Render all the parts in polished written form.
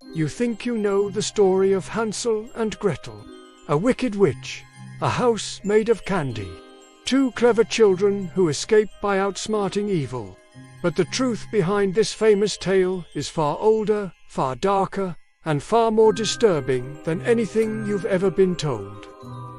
You think you know the story of Hansel and Gretel, a wicked witch, a house made of candy, two clever children who escape by outsmarting evil. But the truth behind this famous tale is far older, far darker, and far more disturbing than anything you've ever been told.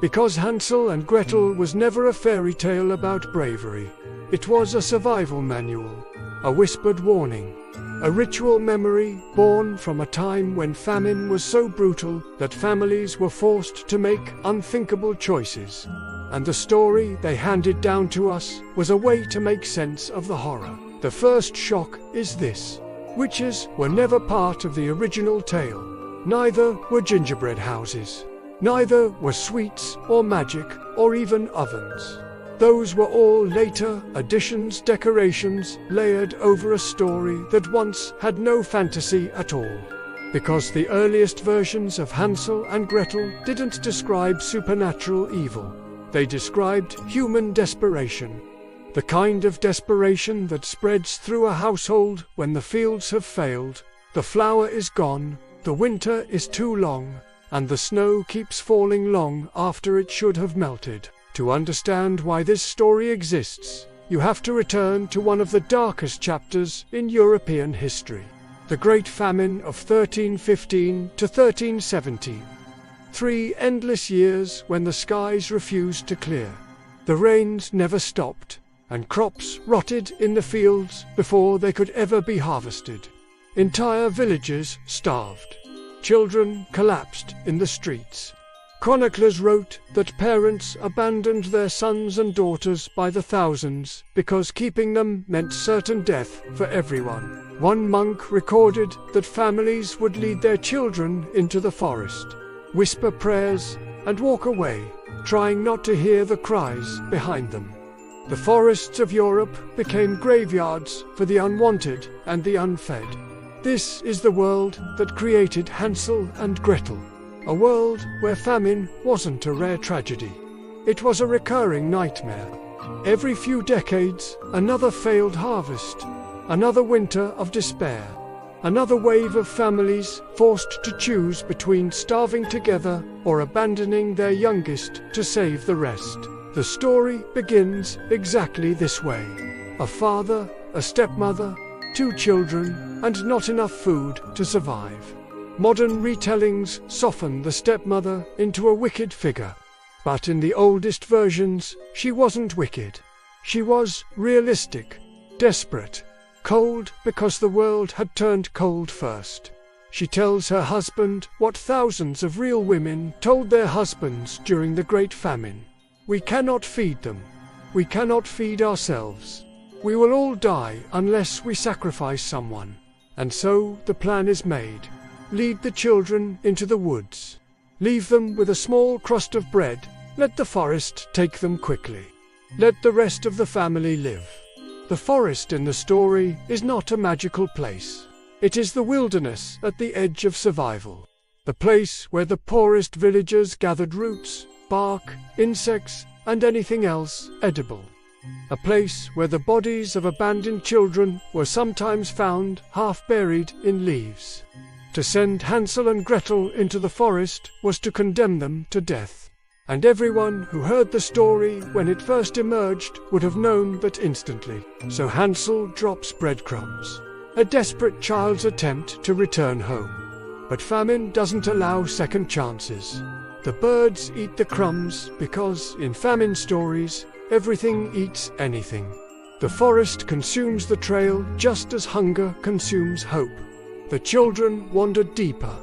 Because Hansel and Gretel was never a fairy tale about bravery. It was a survival manual, a whispered warning, a ritual memory born from a time when famine was so brutal that families were forced to make unthinkable choices. And the story they handed down to us was a way to make sense of the horror. The first shock is this: witches were never part of the original tale. Neither were gingerbread houses. Neither were sweets or magic or even ovens. Those were all later additions, decorations layered over a story that once had no fantasy at all. Because the earliest versions of Hansel and Gretel didn't describe supernatural evil. They described human desperation. The kind of desperation that spreads through a household when the fields have failed, the flour is gone, the winter is too long, and the snow keeps falling long after it should have melted. To understand why this story exists, you have to return to one of the darkest chapters in European history, the Great Famine of 1315 to 1317. 3 endless years when the skies refused to clear. The rains never stopped, and crops rotted in the fields before they could ever be harvested. Entire villages starved. Children collapsed in the streets. Chroniclers wrote that parents abandoned their sons and daughters by the thousands because keeping them meant certain death for everyone. One monk recorded that families would lead their children into the forest, whisper prayers, and walk away, trying not to hear the cries behind them. The forests of Europe became graveyards for the unwanted and the unfed. This is the world that created Hansel and Gretel, a world where famine wasn't a rare tragedy. It was a recurring nightmare. Every few decades, another failed harvest, another winter of despair, another wave of families forced to choose between starving together or abandoning their youngest to save the rest. The story begins exactly this way. A father, a stepmother, 2 children, and not enough food to survive. Modern retellings soften the stepmother into a wicked figure. But in the oldest versions, she wasn't wicked. She was realistic, desperate, cold because the world had turned cold first. She tells her husband what thousands of real women told their husbands during the Great Famine. We cannot feed them. We cannot feed ourselves. We will all die unless we sacrifice someone. And so the plan is made. Lead the children into the woods. Leave them with a small crust of bread. Let the forest take them quickly. Let the rest of the family live. The forest in the story is not a magical place. It is the wilderness at the edge of survival. The place where the poorest villagers gathered roots, bark, insects, and anything else edible. A place where the bodies of abandoned children were sometimes found half buried in leaves. To send Hansel and Gretel into the forest was to condemn them to death. And everyone who heard the story when it first emerged would have known that instantly. So Hansel drops breadcrumbs, a desperate child's attempt to return home. But famine doesn't allow second chances. The birds eat the crumbs because, in famine stories, everything eats anything. The forest consumes the trail just as hunger consumes hope. The children wander deeper,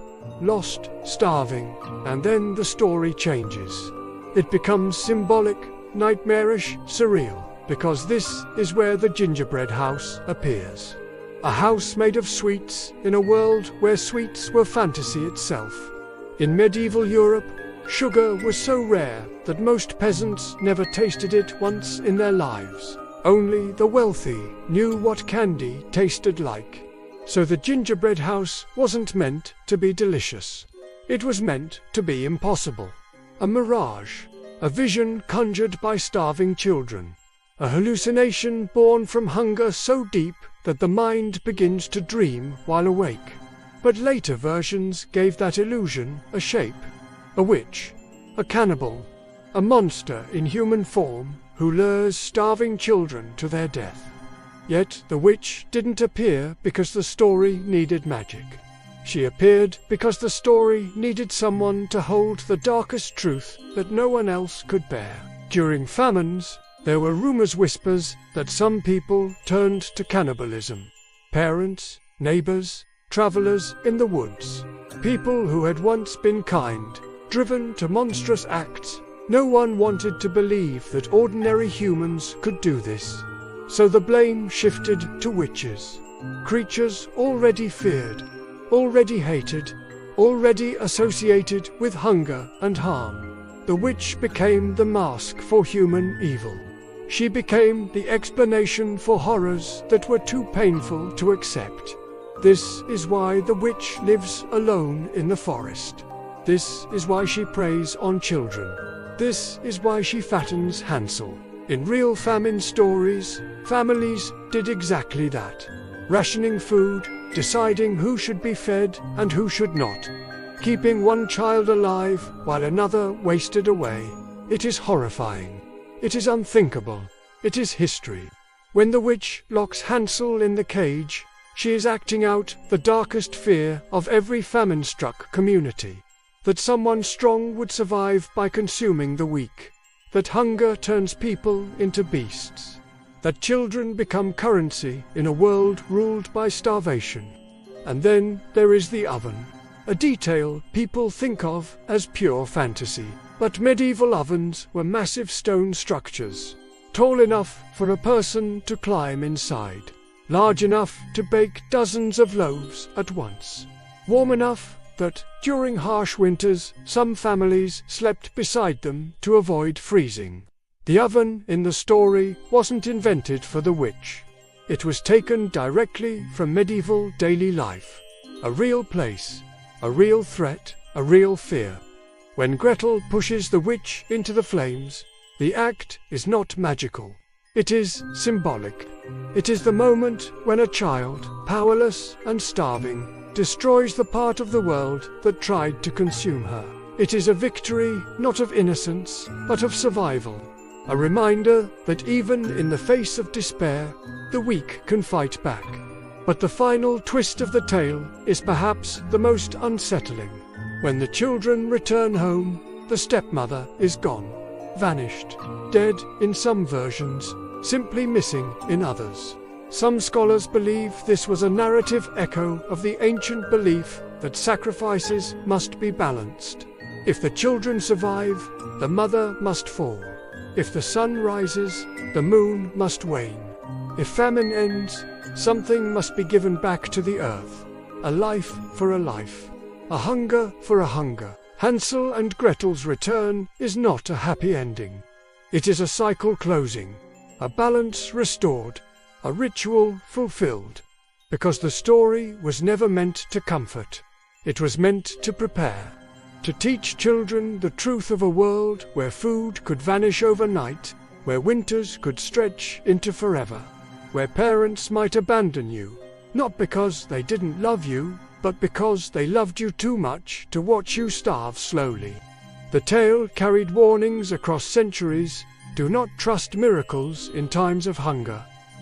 lost, starving, and then the story changes. It becomes symbolic, nightmarish, surreal, because this is where the gingerbread house appears. A house made of sweets in a world where sweets were fantasy itself. In medieval Europe, sugar was so rare that most peasants never tasted it once in their lives. Only the wealthy knew what candy tasted like. So the gingerbread house wasn't meant to be delicious. It was meant to be impossible. A mirage, a vision conjured by starving children. A hallucination born from hunger so deep that the mind begins to dream while awake. but later versions gave that illusion a shape. A witch, a cannibal, a monster in human form who lures starving children to their death. Yet the witch didn't appear because the story needed magic. She appeared because the story needed someone to hold the darkest truth that no one else could bear. During famines, there were whispers that some people turned to cannibalism. Parents, neighbors, travelers in the woods. People who had once been kind, driven to monstrous acts. No one wanted to believe that ordinary humans could do this. So the blame shifted to witches. Creatures already feared, already hated, already associated with hunger and harm. The witch became the mask for human evil. She became the explanation for horrors that were too painful to accept. This is why the witch lives alone in the forest. This is why she preys on children. This is why she fattens Hansel. In real famine stories, families did exactly that. Rationing food, deciding who should be fed and who should not. Keeping one child alive while another wasted away. It is horrifying. It is unthinkable. It is history. When the witch locks Hansel in the cage, she is acting out the darkest fear of every famine-struck community. That someone strong would survive by consuming the weak. That hunger turns people into beasts. That children become currency in a world ruled by starvation. And then there is the oven. A detail people think of as pure fantasy. But medieval ovens were massive stone structures, tall enough for a person to climb inside, large enough to bake dozens of loaves at once, warm enough that, during harsh winters, some families slept beside them to avoid freezing. The oven in the story wasn't invented for the witch. It was taken directly from medieval daily life. A real place, a real threat, a real fear. When Gretel pushes the witch into the flames, the act is not magical. It is symbolic. It is the moment when a child, powerless and starving, destroys the part of the world that tried to consume her. It is a victory not of innocence, but of survival. A reminder that even in the face of despair, the weak can fight back. But the final twist of the tale is perhaps the most unsettling. When the children return home, the stepmother is gone, vanished, dead in some versions, simply missing in others. Some scholars believe this was a narrative echo of the ancient belief that sacrifices must be balanced. If the children survive, the mother must fall. If the sun rises, the moon must wane. If famine ends, something must be given back to the earth. A life for a life. A hunger for a hunger. Hansel and Gretel's return is not a happy ending. It is a cycle closing, a balance restored, a ritual fulfilled. Because the story was never meant to comfort. It was meant to prepare. To teach children the truth of a world where food could vanish overnight, where winters could stretch into forever, where parents might abandon you, not because they didn't love you, but because they loved you too much to watch you starve slowly. The tale carried warnings across centuries. Do not trust miracles in times of hunger.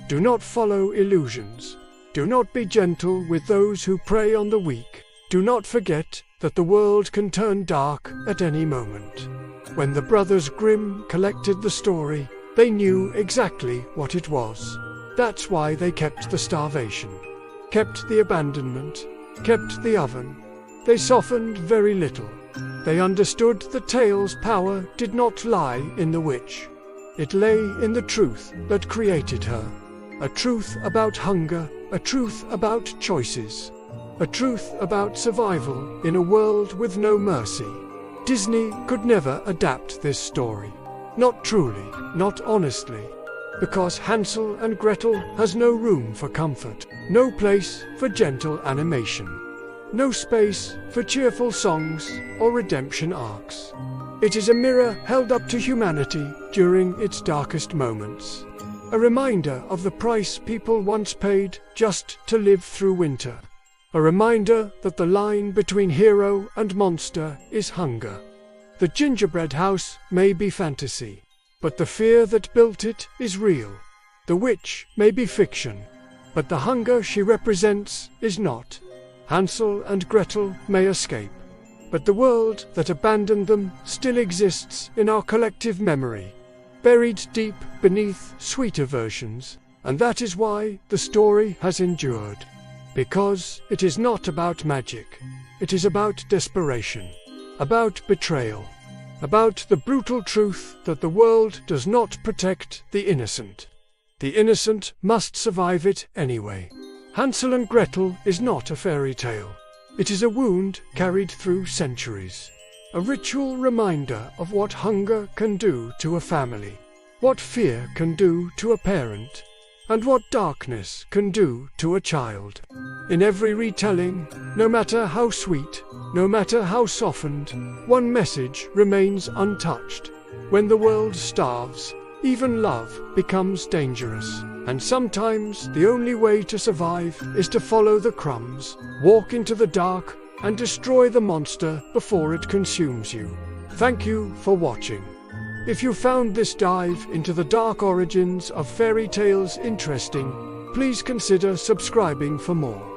Do not follow illusions. Do not be gentle with those who prey on the weak. Do not forget that the world can turn dark at any moment. When the brothers Grimm collected the story, they knew exactly what it was. That's why they kept the starvation, kept the abandonment, kept the oven. They softened very little. They understood the tale's power did not lie in the witch. It lay in the truth that created her. A truth about hunger, a truth about choices. A truth about survival in a world with no mercy. Disney could never adapt this story. Not truly, not honestly. Because Hansel and Gretel has no room for comfort, no place for gentle animation, no space for cheerful songs or redemption arcs. It is a mirror held up to humanity during its darkest moments. A reminder of the price people once paid just to live through winter. A reminder that the line between hero and monster is hunger. The gingerbread house may be fantasy, but the fear that built it is real. The witch may be fiction, but the hunger she represents is not. Hansel and Gretel may escape, but the world that abandoned them still exists in our collective memory, buried deep beneath sweeter versions, and that is why the story has endured. Because it is not about magic, it is about desperation, about betrayal, about the brutal truth that the world does not protect the innocent. The innocent must survive it anyway. Hansel and Gretel is not a fairy tale. It is a wound carried through centuries, a ritual reminder of what hunger can do to a family, what fear can do to a parent, and what darkness can do to a child. In every retelling, no matter how sweet, no matter how softened, one message remains untouched. When the world starves, even love becomes dangerous, and sometimes the only way to survive is to follow the crumbs, walk into the dark, and destroy the monster before it consumes you. Thank you for watching. If you found this dive into the dark origins of fairy tales interesting, please consider subscribing for more.